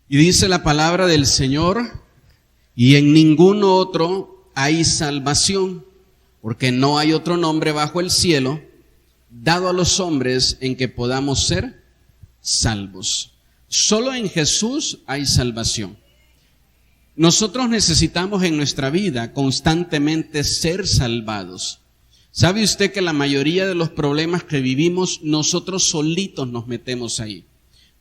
Y dice la palabra del Señor: y en ningún otro hay salvación, porque no hay otro nombre bajo el cielo dado a los hombres en que podamos ser salvos. Solo en Jesús hay salvación. Nosotros necesitamos en nuestra vida constantemente ser salvados. ¿Sabe usted que la mayoría de los problemas que vivimos, nosotros solitos nos metemos ahí?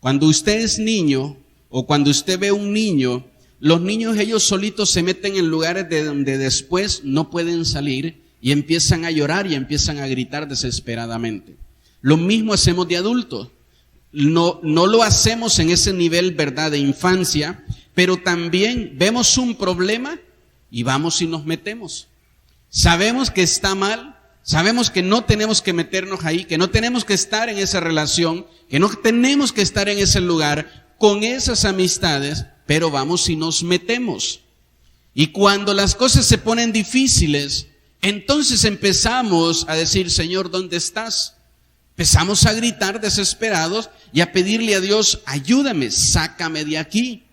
Cuando usted es niño o cuando usted ve un niño, los niños ellos solitos se meten en lugares de donde después no pueden salir y empiezan a llorar y empiezan a gritar desesperadamente. Lo mismo hacemos de adultos. No lo hacemos en ese nivel, ¿verdad?, de infancia, pero también vemos un problema y vamos y nos metemos. Sabemos que está mal, sabemos que no tenemos que meternos ahí, que no tenemos que estar en esa relación, que no tenemos que estar en ese lugar con esas amistades, pero vamos y nos metemos. Y cuando las cosas se ponen difíciles, entonces empezamos a decir: Señor, ¿dónde estás? Empezamos a gritar desesperados y a pedirle a Dios: ayúdame, sácame de aquí.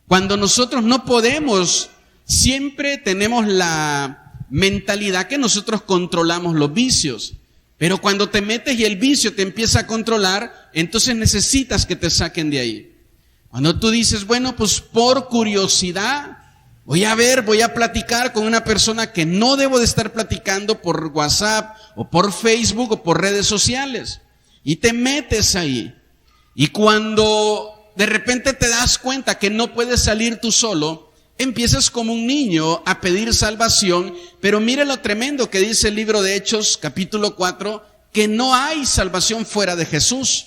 Cuando nosotros no podemos, siempre tenemos la mentalidad que nosotros controlamos los vicios. Pero cuando te metes y el vicio te empieza a controlar, entonces necesitas que te saquen de ahí. Cuando tú dices: bueno, pues por curiosidad voy a platicar con una persona que no debo de estar platicando por WhatsApp o por Facebook o por redes sociales. Y te metes ahí. Y cuando de repente te das cuenta que no puedes salir tú solo, empiezas como un niño a pedir salvación. Pero mire lo tremendo que dice el libro de Hechos, capítulo 4, que no hay salvación fuera de Jesús.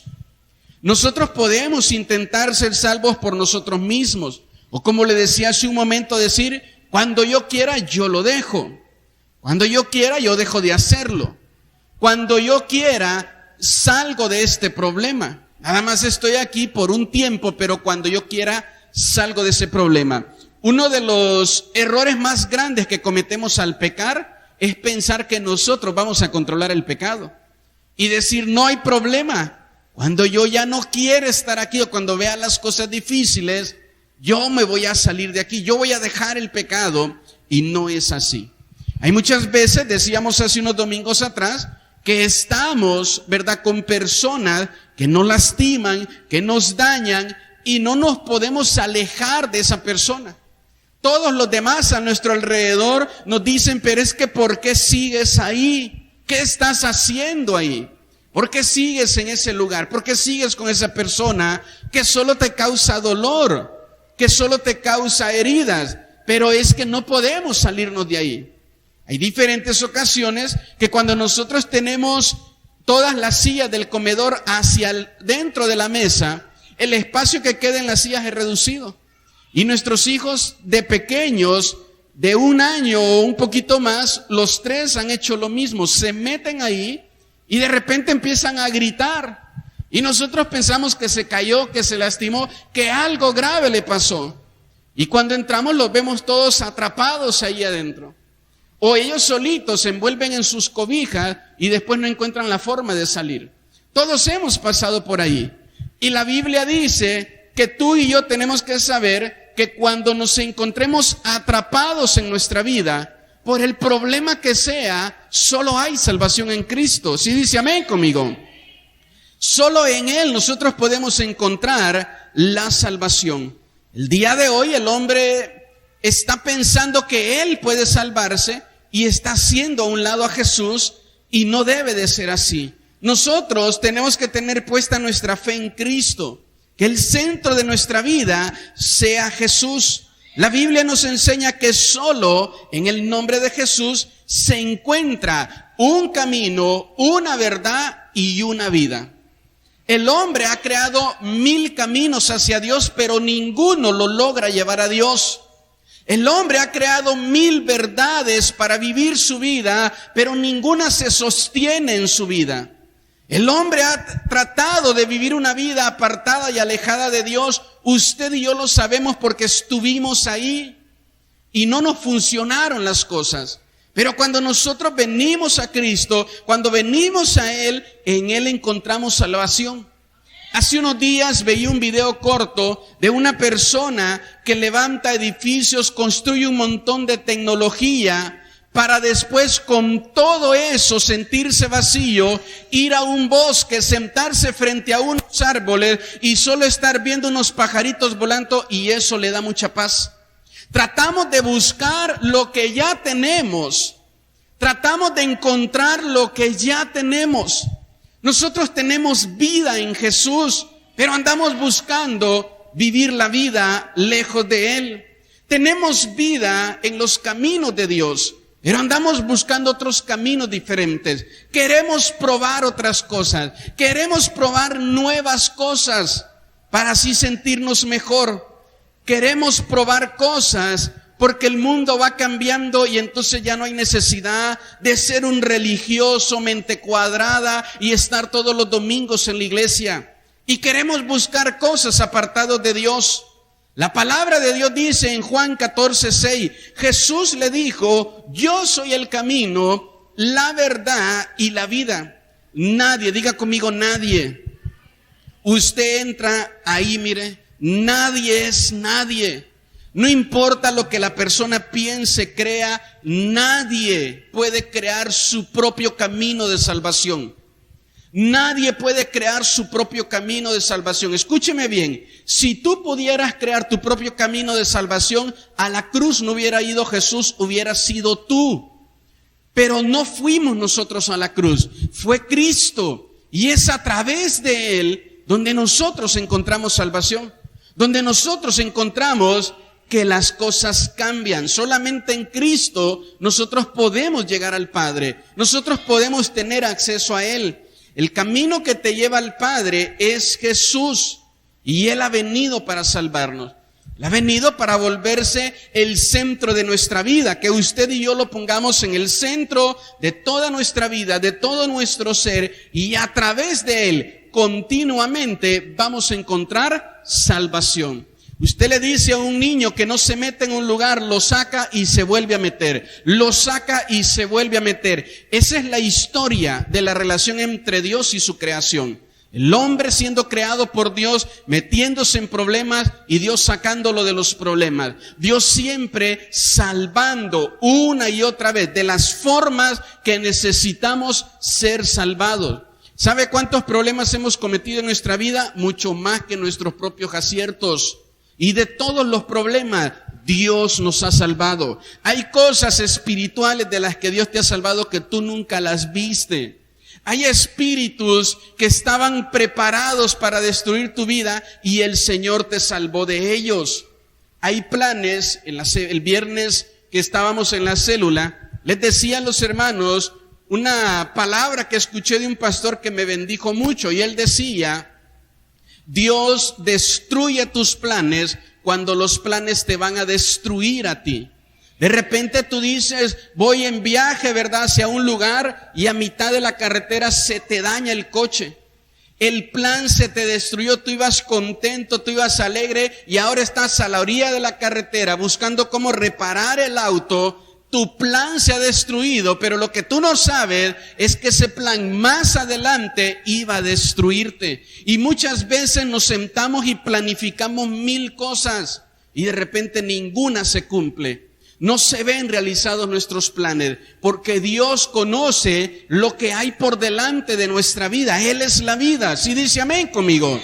Nosotros podemos intentar ser salvos por nosotros mismos. O como le decía hace un momento, decir: cuando yo quiera, yo lo dejo. Cuando yo quiera, yo dejo de hacerlo. Cuando yo quiera, salgo de este problema. Nada más estoy aquí por un tiempo, pero cuando yo quiera, salgo de ese problema. Uno de los errores más grandes que cometemos al pecar es pensar que nosotros vamos a controlar el pecado. Y decir: no hay problema. Cuando yo ya no quiero estar aquí o cuando vea las cosas difíciles, yo me voy a salir de aquí, yo voy a dejar el pecado. Y no es así. Hay muchas veces, decíamos hace unos domingos atrás, que estamos, ¿verdad?, con personas que nos lastiman, que nos dañan y no nos podemos alejar de esa persona. Todos los demás a nuestro alrededor nos dicen: pero es que ¿por qué sigues ahí? ¿Qué estás haciendo ahí? ¿Por qué sigues en ese lugar? ¿Por qué sigues con esa persona que solo te causa dolor? Que solo te causa heridas, pero es que no podemos salirnos de ahí. Hay diferentes ocasiones que cuando nosotros tenemos todas las sillas del comedor hacia dentro de la mesa, el espacio que queda en las sillas es reducido. Y nuestros hijos de pequeños, de 1 año o un poquito más, los 3 han hecho lo mismo, se meten ahí y de repente empiezan a gritar. Y nosotros pensamos que se cayó, que se lastimó, que algo grave le pasó. Y cuando entramos los vemos todos atrapados ahí adentro. O ellos solitos se envuelven en sus cobijas y después no encuentran la forma de salir. Todos hemos pasado por ahí. Y la Biblia dice que tú y yo tenemos que saber que cuando nos encontremos atrapados en nuestra vida, por el problema que sea, solo hay salvación en Cristo. ¿Sí dice amén conmigo? Solo en Él nosotros podemos encontrar la salvación. El día de hoy el hombre está pensando que él puede salvarse y está haciendo a un lado a Jesús, y no debe de ser así. Nosotros tenemos que tener puesta nuestra fe en Cristo, que el centro de nuestra vida sea Jesús. La Biblia nos enseña que solo en el nombre de Jesús se encuentra un camino, una verdad y una vida. El hombre ha creado 1000 caminos hacia Dios, pero ninguno lo logra llevar a Dios. El hombre ha creado 1000 verdades para vivir su vida, pero ninguna se sostiene en su vida. El hombre ha tratado de vivir una vida apartada y alejada de Dios. Usted y yo lo sabemos porque estuvimos ahí y no nos funcionaron las cosas. Pero cuando nosotros venimos a Cristo, cuando venimos a Él, en Él encontramos salvación. Hace unos días veía un video corto de una persona que levanta edificios, construye un montón de tecnología para después con todo eso sentirse vacío, ir a un bosque, sentarse frente a unos árboles y solo estar viendo unos pajaritos volando, y eso le da mucha paz. Tratamos de buscar lo que ya tenemos. Tratamos de encontrar lo que ya tenemos. Nosotros tenemos vida en Jesús, pero andamos buscando vivir la vida lejos de Él. Tenemos vida en los caminos de Dios, pero andamos buscando otros caminos diferentes. Queremos probar otras cosas. Queremos probar nuevas cosas para así sentirnos mejor. Queremos probar cosas porque el mundo va cambiando y entonces ya no hay necesidad de ser un religioso mente cuadrada y estar todos los domingos en la iglesia. Y queremos buscar cosas apartados de Dios. La palabra de Dios dice en Juan 14:6, Jesús le dijo: yo soy el camino, la verdad y la vida. Nadie, diga conmigo, nadie. Usted entra ahí, mire, nadie es nadie. No importa lo que la persona piense, crea, nadie puede crear su propio camino de salvación. Nadie puede crear su propio camino de salvación. Escúcheme bien, si tú pudieras crear tu propio camino de salvación, a la cruz no hubiera ido Jesús, hubiera sido tú. Pero no fuimos nosotros a la cruz, fue Cristo. Y es a través de Él donde nosotros encontramos salvación, donde nosotros encontramos que las cosas cambian. Solamente en Cristo nosotros podemos llegar al Padre, nosotros podemos tener acceso a Él. El camino que te lleva al Padre es Jesús, y Él ha venido para salvarnos. Él ha venido para volverse el centro de nuestra vida, que usted y yo lo pongamos en el centro de toda nuestra vida, de todo nuestro ser, y a través de Él continuamente vamos a encontrar salvación. Usted le dice a un niño que no se mete en un lugar, lo saca y se vuelve a meter, lo saca y se vuelve a meter. Esa es la historia de la relación entre Dios y su creación. El hombre siendo creado por Dios, metiéndose en problemas y Dios sacándolo de los problemas. Dios siempre salvando una y otra vez de las formas que necesitamos ser salvados. ¿Sabe cuántos problemas hemos cometido en nuestra vida? Mucho más que nuestros propios aciertos. Y de todos los problemas, Dios nos ha salvado. Hay cosas espirituales de las que Dios te ha salvado que tú nunca las viste. Hay espíritus que estaban preparados para destruir tu vida y el Señor te salvó de ellos. Hay planes, el viernes que estábamos en la célula, les decía a los hermanos una palabra que escuché de un pastor que me bendijo mucho, y él decía: Dios destruye tus planes cuando los planes te van a destruir a ti. De repente tú dices: voy en viaje, ¿verdad?, hacia un lugar, y a mitad de la carretera se te daña el coche. El plan se te destruyó, tú ibas contento, tú ibas alegre, y ahora estás a la orilla de la carretera buscando cómo reparar el auto. Tu plan se ha destruido, pero lo que tú no sabes es que ese plan más adelante iba a destruirte. Y muchas veces nos sentamos y planificamos 1000 cosas y de repente ninguna se cumple. No se ven realizados nuestros planes, porque Dios conoce lo que hay por delante de nuestra vida. Él es la vida. ¿Sí dice amén conmigo?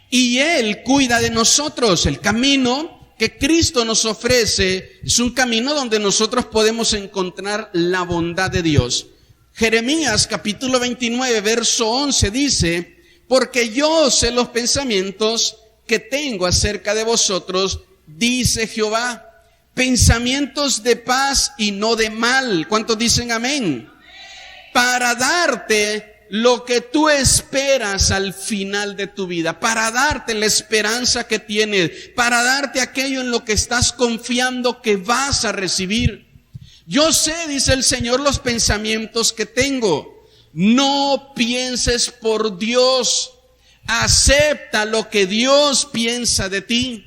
Y Él cuida de nosotros. El camino que Cristo nos ofrece es un camino donde nosotros podemos encontrar la bondad de Dios. Jeremías capítulo 29 verso 11 dice: porque yo sé los pensamientos que tengo acerca de vosotros, dice Jehová, pensamientos de paz y no de mal. ¿Cuántos dicen amén? Para darte lo que tú esperas al final de tu vida, para darte la esperanza que tienes, para darte aquello en lo que estás confiando que vas a recibir. Yo sé, dice el Señor, los pensamientos que tengo. No pienses por Dios, acepta lo que Dios piensa de ti.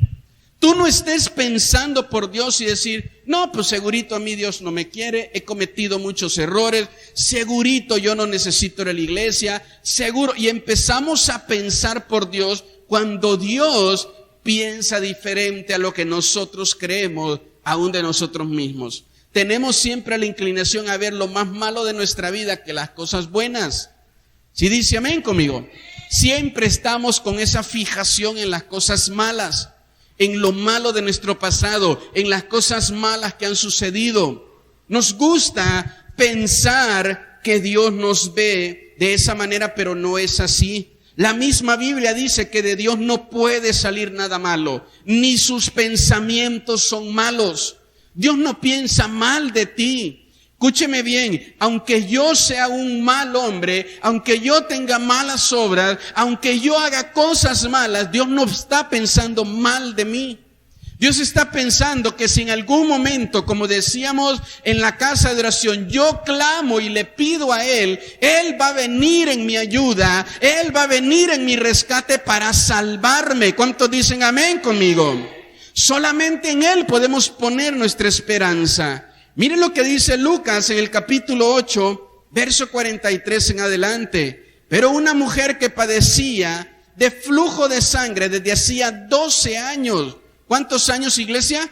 Tú no estés pensando por Dios y decir: no, pues segurito a mí Dios no me quiere, he cometido muchos errores, segurito yo no necesito ir a la iglesia, seguro. Y empezamos a pensar por Dios cuando Dios piensa diferente a lo que nosotros creemos, aún de nosotros mismos. Tenemos siempre la inclinación a ver lo más malo de nuestra vida que las cosas buenas. ¿Sí dice amén conmigo? Siempre estamos con esa fijación en las cosas malas, en lo malo de nuestro pasado, en las cosas malas que han sucedido. Nos gusta pensar que Dios nos ve de esa manera, pero no es así. La misma Biblia dice que de Dios no puede salir nada malo, ni sus pensamientos son malos. Dios no piensa mal de ti. Escúcheme bien, aunque yo sea un mal hombre, aunque yo tenga malas obras, aunque yo haga cosas malas, Dios no está pensando mal de mí. Dios está pensando que si en algún momento, como decíamos en la casa de oración, yo clamo y le pido a Él, Él va a venir en mi ayuda, Él va a venir en mi rescate para salvarme. ¿Cuántos dicen amén conmigo? Solamente en Él podemos poner nuestra esperanza. Miren lo que dice Lucas en el capítulo 8, verso 43 en adelante. Pero una mujer que padecía de flujo de sangre desde hacía 12 años. ¿Cuántos años, iglesia?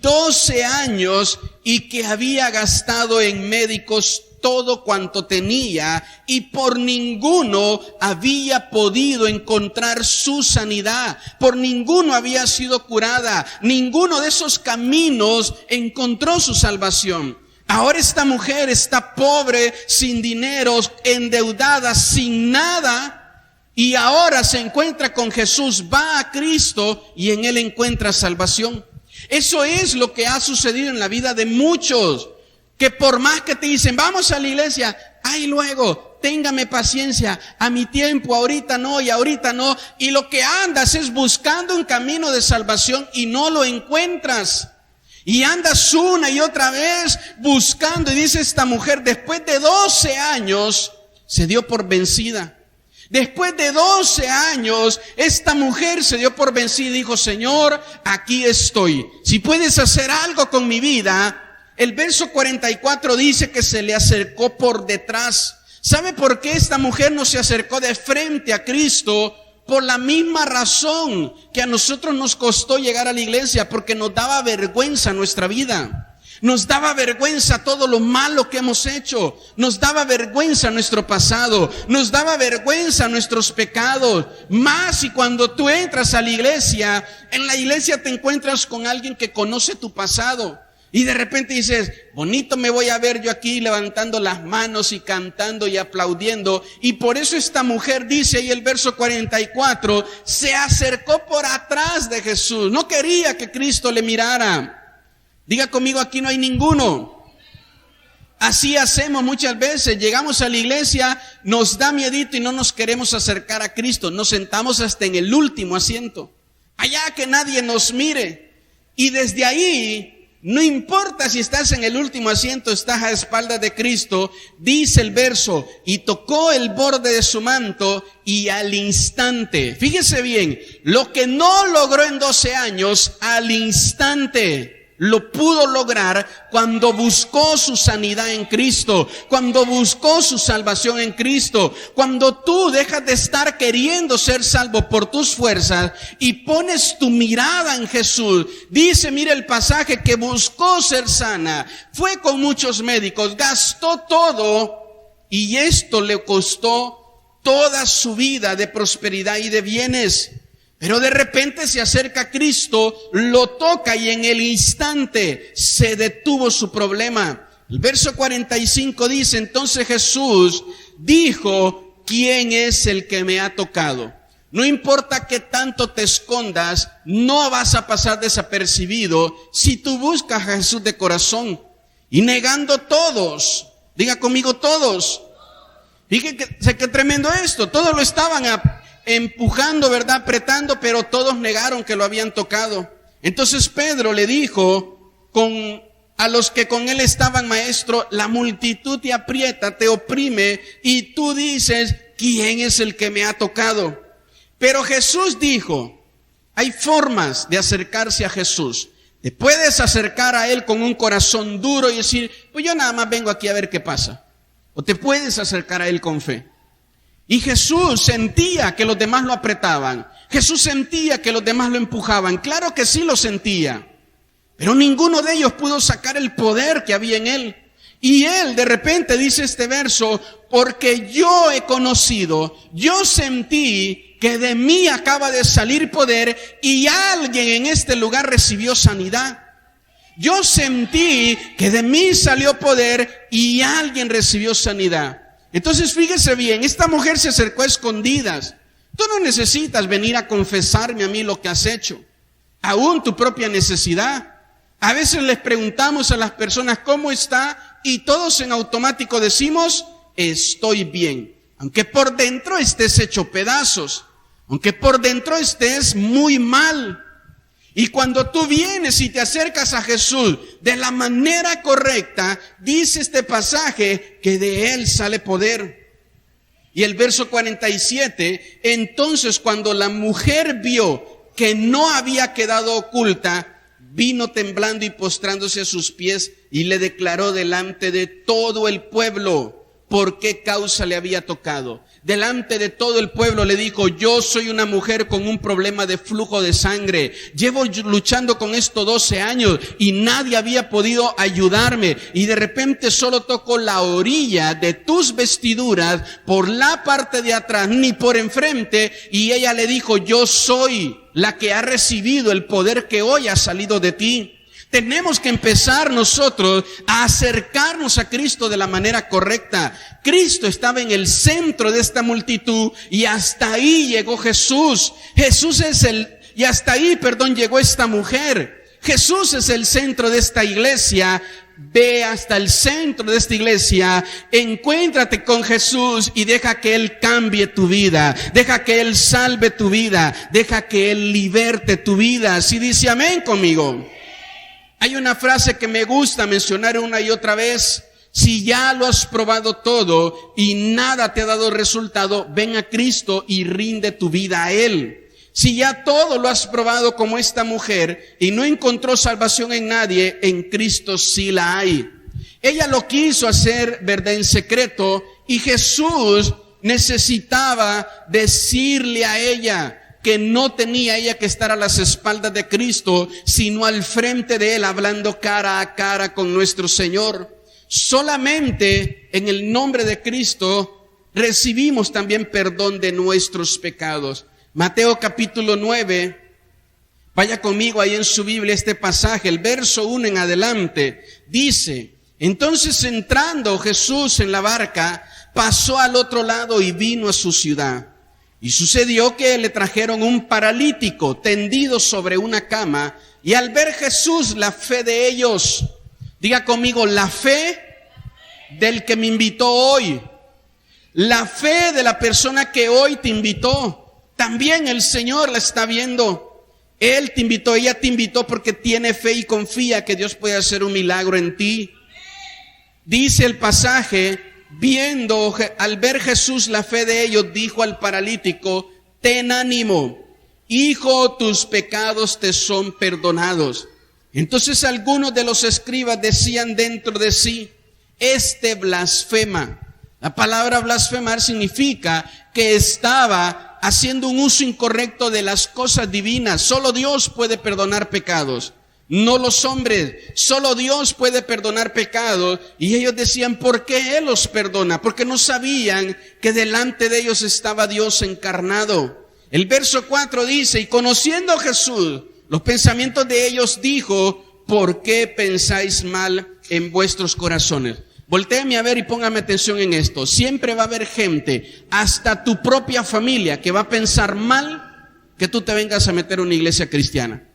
12 años, y que había gastado en médicos todo cuanto tenía y por ninguno había podido encontrar su sanidad, por ninguno había sido curada, ninguno de esos caminos encontró su salvación. Ahora esta mujer está pobre, sin dinero, endeudada, sin nada, y ahora se encuentra con Jesús, va a Cristo y en Él encuentra salvación. Eso es lo que ha sucedido en la vida de muchos, que por más que te dicen, vamos a la iglesia, ay luego, téngame paciencia, a mi tiempo, ahorita no y ahorita no, y lo que andas es buscando un camino de salvación y no lo encuentras. Y andas una y otra vez buscando, y dice esta mujer, después de 12 años, se dio por vencida. Después de 12 años, esta mujer se dio por vencida y dijo, Señor, aquí estoy. Si puedes hacer algo con mi vida. El verso 44 dice que se le acercó por detrás. ¿Sabe por qué esta mujer no se acercó de frente a Cristo? Por la misma razón que a nosotros nos costó llegar a la iglesia, porque nos daba vergüenza nuestra vida. Nos daba vergüenza todo lo malo que hemos hecho. Nos daba vergüenza nuestro pasado. Nos daba vergüenza nuestros pecados. Más y cuando tú entras a la iglesia, en la iglesia te encuentras con alguien que conoce tu pasado. Y de repente dices, bonito me voy a ver yo aquí levantando las manos y cantando y aplaudiendo. Y por eso esta mujer dice ahí el verso 44, se acercó por atrás de Jesús. No quería que Cristo le mirara. Diga conmigo, aquí no hay ninguno. Así hacemos muchas veces. Llegamos a la iglesia, nos da miedito y no nos queremos acercar a Cristo. Nos sentamos hasta en el último asiento, allá que nadie nos mire. Y desde ahí, no importa si estás en el último asiento, estás a espaldas de Cristo, dice el verso, y tocó el borde de su manto y al instante, fíjese bien, lo que no logró en 12 años, al instante lo pudo lograr cuando buscó su sanidad en Cristo, cuando buscó su salvación en Cristo. Cuando tú dejas de estar queriendo ser salvo por tus fuerzas y pones tu mirada en Jesús. Dice, mire el pasaje, que buscó ser sana, fue con muchos médicos, gastó todo y esto le costó toda su vida de prosperidad y de bienes. Pero de repente se acerca a Cristo, lo toca y en el instante se detuvo su problema. El verso 45 dice, entonces Jesús dijo, ¿quién es el que me ha tocado? No importa qué tanto te escondas, no vas a pasar desapercibido si tú buscas a Jesús de corazón. Y negando todos, diga conmigo todos. Fíjense qué tremendo esto, todos lo estaban empujando, ¿verdad? Apretando, pero todos negaron que lo habían tocado. Entonces Pedro le dijo a los que con él estaban, maestro, la multitud te aprieta, te oprime, y tú dices, ¿quién es el que me ha tocado? Pero Jesús dijo, hay formas de acercarse a Jesús. Te puedes acercar a Él con un corazón duro y decir, pues yo nada más vengo aquí a ver qué pasa. O te puedes acercar a Él con fe. Y Jesús sentía que los demás lo apretaban. Jesús sentía que los demás lo empujaban. Claro que sí lo sentía. Pero ninguno de ellos pudo sacar el poder que había en Él. Y Él de repente dice este verso, porque yo he conocido, yo sentí que de mí acaba de salir poder y alguien en este lugar recibió sanidad. Yo sentí que de mí salió poder y alguien recibió sanidad. Entonces fíjese bien, esta mujer se acercó a escondidas. Tú no necesitas venir a confesarme a mí lo que has hecho, aún tu propia necesidad. A veces les preguntamos a las personas cómo está y todos en automático decimos, estoy bien. Aunque por dentro estés hecho pedazos, aunque por dentro estés muy mal. Y cuando tú vienes y te acercas a Jesús de la manera correcta, dice este pasaje que de Él sale poder. Y el verso 47, entonces cuando la mujer vio que no había quedado oculta, vino temblando y postrándose a sus pies y le declaró delante de todo el pueblo por qué causa le había tocado. Delante de todo el pueblo le dijo, yo soy una mujer con un problema de flujo de sangre. Llevo luchando con esto 12 años y nadie había podido ayudarme. Y de repente solo toco la orilla de tus vestiduras por la parte de atrás, ni por enfrente. Y ella le dijo, yo soy la que ha recibido el poder que hoy ha salido de ti. Tenemos que empezar nosotros a acercarnos a Cristo de la manera correcta. Cristo estaba en el centro de esta multitud y hasta ahí llegó Jesús. Y hasta ahí, llegó esta mujer. Jesús es el centro de esta iglesia. Ve hasta el centro de esta iglesia, encuéntrate con Jesús y deja que Él cambie tu vida, deja que Él salve tu vida, deja que Él liberte tu vida. Si dice amén conmigo. Hay una frase que me gusta mencionar una y otra vez. Si ya lo has probado todo y nada te ha dado resultado, ven a Cristo y rinde tu vida a Él. Si ya todo lo has probado como esta mujer y no encontró salvación en nadie, en Cristo sí la hay. Ella lo quiso hacer, ¿verdad?, en secreto, y Jesús necesitaba decirle a ella que no tenía ella que estar a las espaldas de Cristo, sino al frente de Él, hablando cara a cara con nuestro Señor. Solamente en el nombre de Cristo recibimos también perdón de nuestros pecados. Mateo capítulo 9, vaya conmigo ahí en su Biblia este pasaje, el verso 1 en adelante, dice, entonces entrando Jesús en la barca, pasó al otro lado y vino a su ciudad. Y sucedió que le trajeron un paralítico tendido sobre una cama, y al ver Jesús la fe de ellos, diga conmigo, la fe del que me invitó hoy, la fe de la persona que hoy te invitó, también el Señor la está viendo. Él te invitó, ella te invitó porque tiene fe y confía que Dios puede hacer un milagro en ti. Dice el pasaje, al ver Jesús la fe de ellos, dijo al paralítico, ten ánimo, hijo, tus pecados te son perdonados. Entonces algunos de los escribas decían dentro de sí, este blasfema. La palabra blasfemar significa que estaba haciendo un uso incorrecto de las cosas divinas. Solo Dios puede perdonar pecados, no los hombres. Solo Dios puede perdonar pecados. Y ellos decían, ¿por qué Él los perdona? Porque no sabían que delante de ellos estaba Dios encarnado. El verso 4 dice, y conociendo a Jesús los pensamientos de ellos, dijo, ¿por qué pensáis mal en vuestros corazones? Voltéame a ver y póngame atención en esto. Siempre va a haber gente, hasta tu propia familia, que va a pensar mal que tú te vengas a meter a una iglesia cristiana.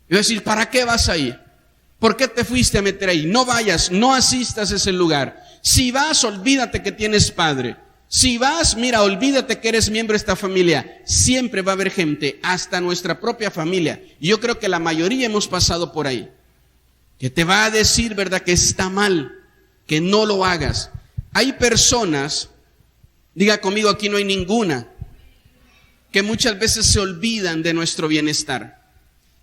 Y va a decir, ¿para qué vas ahí? ¿Por qué te fuiste a meter ahí? No vayas, no asistas a ese lugar. Si vas, olvídate que tienes padre. Si vas, mira, olvídate que eres miembro de esta familia. Siempre va a haber gente, hasta nuestra propia familia. Y yo creo que la mayoría hemos pasado por ahí, que te va a decir, ¿verdad?, que está mal, que no lo hagas. Hay personas, diga conmigo, aquí no hay ninguna, que muchas veces se olvidan de nuestro bienestar.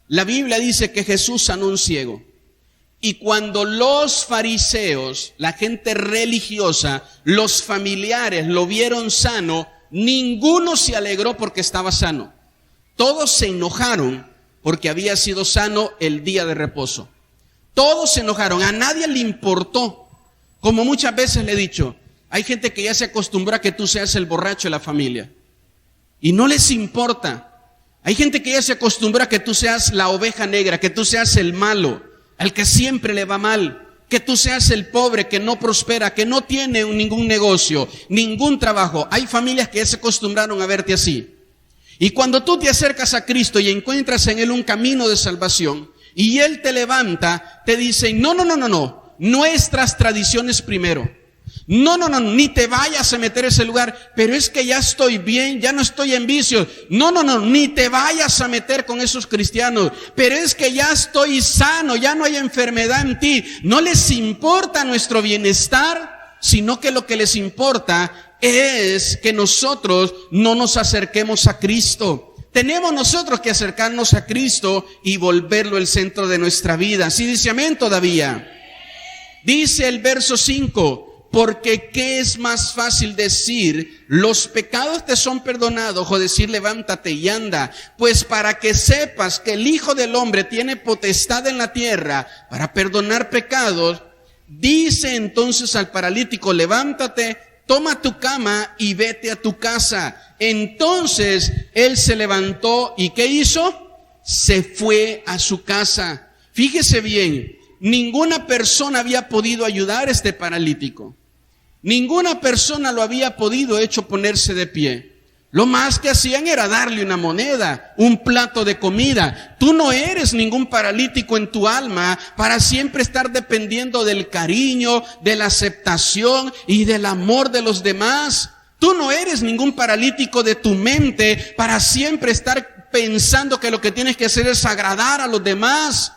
La Biblia dice que Jesús sanó un ciego. Y cuando los fariseos, la gente religiosa, los familiares lo vieron sano, ninguno se alegró porque estaba sano. Todos se enojaron porque había sido sano el día de reposo. Todos se enojaron, a nadie le importó. Como muchas veces le he dicho, hay gente que ya se acostumbró a que tú seas el borracho de la familia y no les importa. Hay gente que ya se acostumbró a que tú seas la oveja negra, que tú seas el malo, al que siempre le va mal, que tú seas el pobre que no prospera, que no tiene ningún negocio, ningún trabajo. Hay familias que ya se acostumbraron a verte así. Y cuando tú te acercas a Cristo y encuentras en Él un camino de salvación y Él te levanta, te dice, no, nuestras tradiciones primero. No, ni te vayas a meter a ese lugar, pero es que ya estoy bien, ya no estoy en vicios. No, ni te vayas a meter con esos cristianos, pero es que ya estoy sano, ya no hay enfermedad en ti. No les importa nuestro bienestar, sino que lo que les importa es que nosotros no nos acerquemos a Cristo. Tenemos nosotros que acercarnos a Cristo y volverlo el centro de nuestra vida. ¿Sí dice amén todavía? Dice el verso 5, porque ¿qué es más fácil decir, los pecados te son perdonados, o decir, levántate y anda? Pues para que sepas que el Hijo del Hombre tiene potestad en la tierra para perdonar pecados, dice entonces al paralítico, levántate, toma tu cama y vete a tu casa. Entonces él se levantó y ¿qué hizo? Se fue a su casa. Fíjese bien, ninguna persona había podido ayudar a este paralítico. Ninguna persona lo había podido hecho ponerse de pie. Lo más que hacían era darle una moneda, un plato de comida. Tú no eres ningún paralítico en tu alma para siempre estar dependiendo del cariño, de la aceptación y del amor de los demás. Tú no eres ningún paralítico de tu mente para siempre estar pensando que lo que tienes que hacer es agradar a los demás.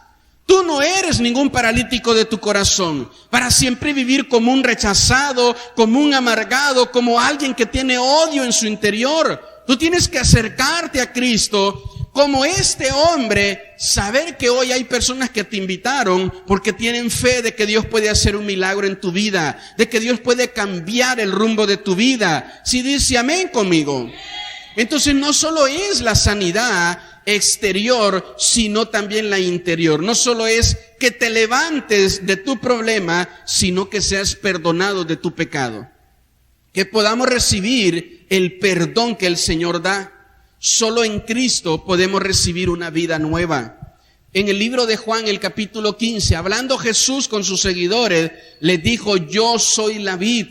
Tú no eres ningún paralítico de tu corazón para siempre vivir como un rechazado, como un amargado, como alguien que tiene odio en su interior. Tú tienes que acercarte a Cristo como este hombre, saber que hoy hay personas que te invitaron porque tienen fe de que Dios puede hacer un milagro en tu vida, de que Dios puede cambiar el rumbo de tu vida. Si dice amén conmigo. Entonces no solo es la sanidad exterior, sino también la interior. No solo es que te levantes de tu problema, sino que seas perdonado de tu pecado. Que podamos recibir el perdón que el Señor da. Solo en Cristo podemos recibir una vida nueva. En el libro de Juan, el capítulo 15, hablando Jesús con sus seguidores, les dijo, yo soy la vid,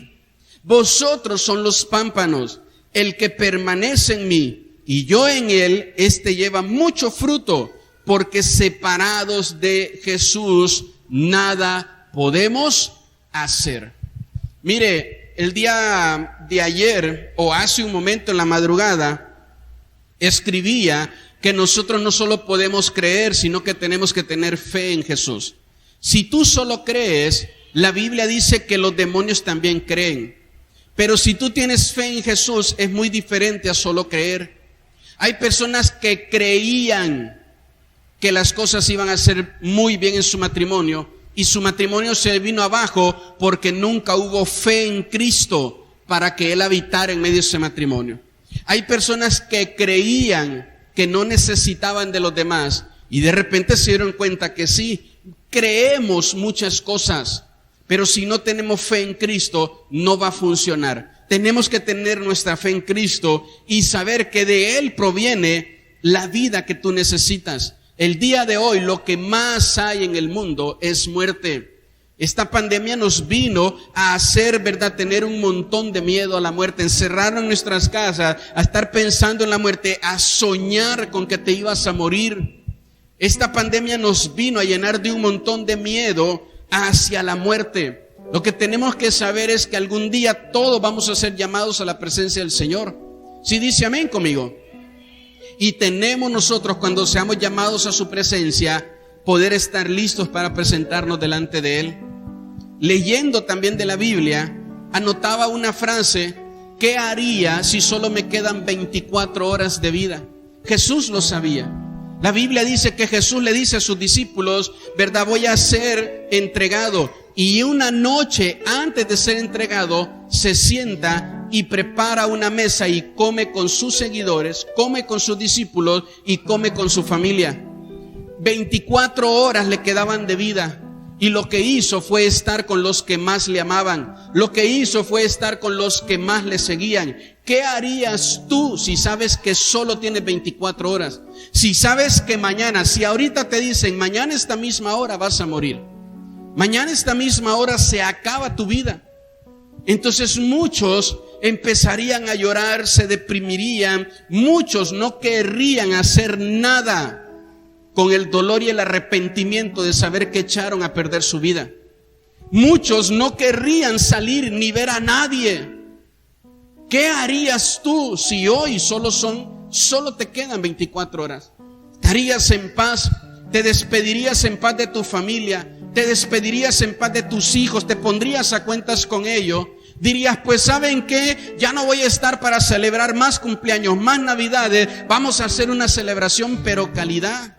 vosotros son los pámpanos, el que permanece en mí y yo en él, este lleva mucho fruto, porque separados de Jesús nada podemos hacer. Mire, el día de ayer, o hace un momento en la madrugada, escribía que nosotros no solo podemos creer, sino que tenemos que tener fe en Jesús. Si tú solo crees, la Biblia dice que los demonios también creen. Pero si tú tienes fe en Jesús, es muy diferente a solo creer. Hay personas que creían que las cosas iban a ser muy bien en su matrimonio y su matrimonio se vino abajo porque nunca hubo fe en Cristo para que Él habitara en medio de ese matrimonio. Hay personas que creían que no necesitaban de los demás y de repente se dieron cuenta que sí, creemos muchas cosas, pero si no tenemos fe en Cristo no va a funcionar. Tenemos que tener nuestra fe en Cristo y saber que de Él proviene la vida que tú necesitas. El día de hoy lo que más hay en el mundo es muerte. Esta pandemia nos vino a hacer, ¿verdad?, tener un montón de miedo a la muerte, encerrarnos en nuestras casas, a estar pensando en la muerte, a soñar con que te ibas a morir. Esta pandemia nos vino a llenar de un montón de miedo hacia la muerte. Lo que tenemos que saber es que algún día todos vamos a ser llamados a la presencia del Señor. ¿Sí dice amén conmigo? Y tenemos nosotros, cuando seamos llamados a su presencia, poder estar listos para presentarnos delante de Él. Leyendo también de la Biblia, anotaba una frase: ¿qué haría si solo me quedan 24 horas de vida? Jesús lo sabía. La Biblia dice que Jesús le dice a sus discípulos, ¿verdad? Voy a ser entregado. Y una noche antes de ser entregado, se sienta y prepara una mesa y come con sus seguidores, come con sus discípulos y come con su familia. 24 horas le quedaban de vida. Y lo que hizo fue estar con los que más le amaban. Lo que hizo fue estar con los que más le seguían. ¿Qué harías tú si sabes que solo tienes 24 horas? Si sabes que mañana, si ahorita te dicen, mañana a esta misma hora vas a morir. Mañana a esta misma hora se acaba tu vida. Entonces muchos empezarían a llorar, se deprimirían. Muchos no querrían hacer nada con el dolor y el arrepentimiento de saber que echaron a perder su vida. Muchos no querrían salir ni ver a nadie. ¿Qué harías tú si hoy solo te quedan 24 horas? ¿Estarías en paz? ¿Te despedirías en paz de tu familia? ¿Te despedirías en paz de tus hijos? ¿Te pondrías a cuentas con ellos? Dirías, pues ¿saben qué? Ya no voy a estar para celebrar más cumpleaños, más navidades. Vamos a hacer una celebración pero calidad.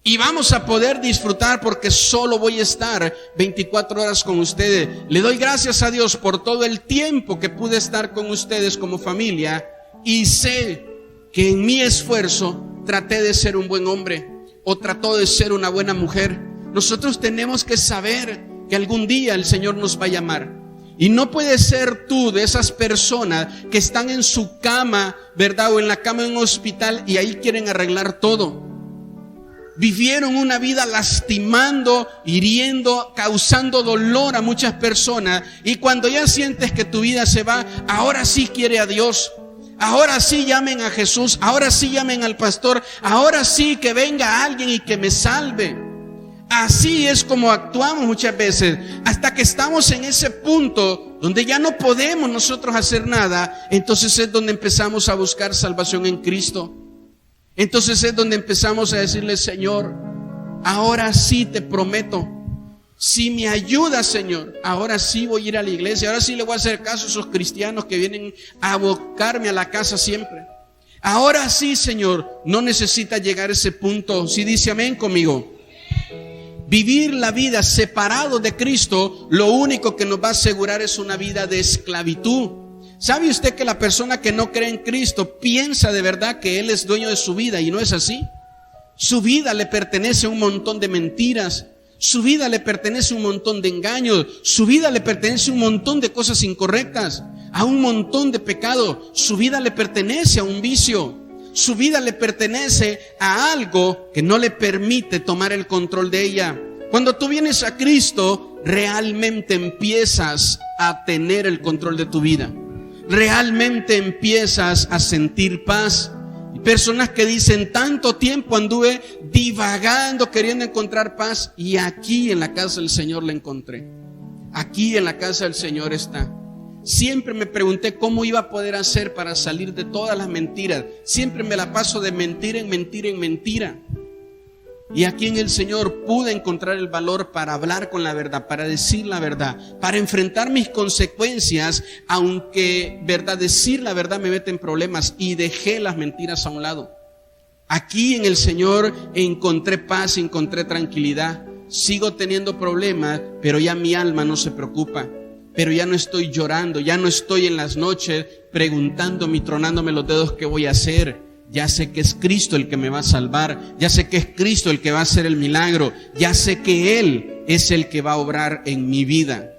Y vamos a poder disfrutar porque solo voy a estar 24 horas con ustedes. Le doy gracias a Dios por todo el tiempo que pude estar con ustedes como familia. Y sé que en mi esfuerzo traté de ser un buen hombre o trató de ser una buena mujer. Nosotros tenemos que saber que algún día el Señor nos va a llamar. Y no puedes ser tú de esas personas que están en su cama, ¿verdad? O en la cama de un hospital y ahí quieren arreglar todo. Vivieron una vida lastimando, hiriendo, causando dolor a muchas personas. Y cuando ya sientes que tu vida se va, ahora sí quiere a Dios. Ahora sí llamen a Jesús. Ahora sí llamen al pastor. Ahora sí que venga alguien y que me salve. Así es como actuamos muchas veces. Hasta que estamos en ese punto donde ya no podemos nosotros hacer nada. Entonces es donde empezamos a buscar salvación en Cristo. Entonces es donde empezamos a decirle, Señor, ahora sí te prometo, si me ayudas, Señor, ahora sí voy a ir a la iglesia, ahora sí le voy a hacer caso a esos cristianos que vienen a abocarme a la casa siempre. Ahora sí, Señor, no necesita llegar a ese punto. Si dice amén conmigo. Vivir la vida separado de Cristo, lo único que nos va a asegurar es una vida de esclavitud. ¿Sabe usted que la persona que no cree en Cristo piensa de verdad que Él es dueño de su vida y no es así? Su vida le pertenece a un montón de mentiras. Su vida le pertenece a un montón de engaños. Su vida le pertenece a un montón de cosas incorrectas, a un montón de pecado. Su vida le pertenece a un vicio. Su vida le pertenece a algo que no le permite tomar el control de ella. Cuando tú vienes a Cristo, realmente empiezas a tener el control de tu vida. Realmente empiezas a sentir paz. Y personas que dicen, tanto tiempo anduve divagando queriendo encontrar paz, y aquí en la casa del Señor la encontré. Aquí en la casa del Señor está. Siempre me pregunté cómo iba a poder hacer para salir de todas las mentiras. Siempre me la paso de mentira en mentira en mentira. Y aquí en el Señor pude encontrar el valor para hablar con la verdad, para decir la verdad, para enfrentar mis consecuencias, aunque decir la verdad me mete en problemas, y dejé las mentiras a un lado. Aquí en el Señor encontré paz, encontré tranquilidad. Sigo teniendo problemas, pero ya mi alma no se preocupa. Pero ya no estoy llorando, ya no estoy en las noches preguntándome y tronándome los dedos qué voy a hacer. Ya sé que es Cristo el que me va a salvar. Ya sé que es Cristo el que va a hacer el milagro. Ya sé que Él es el que va a obrar en mi vida.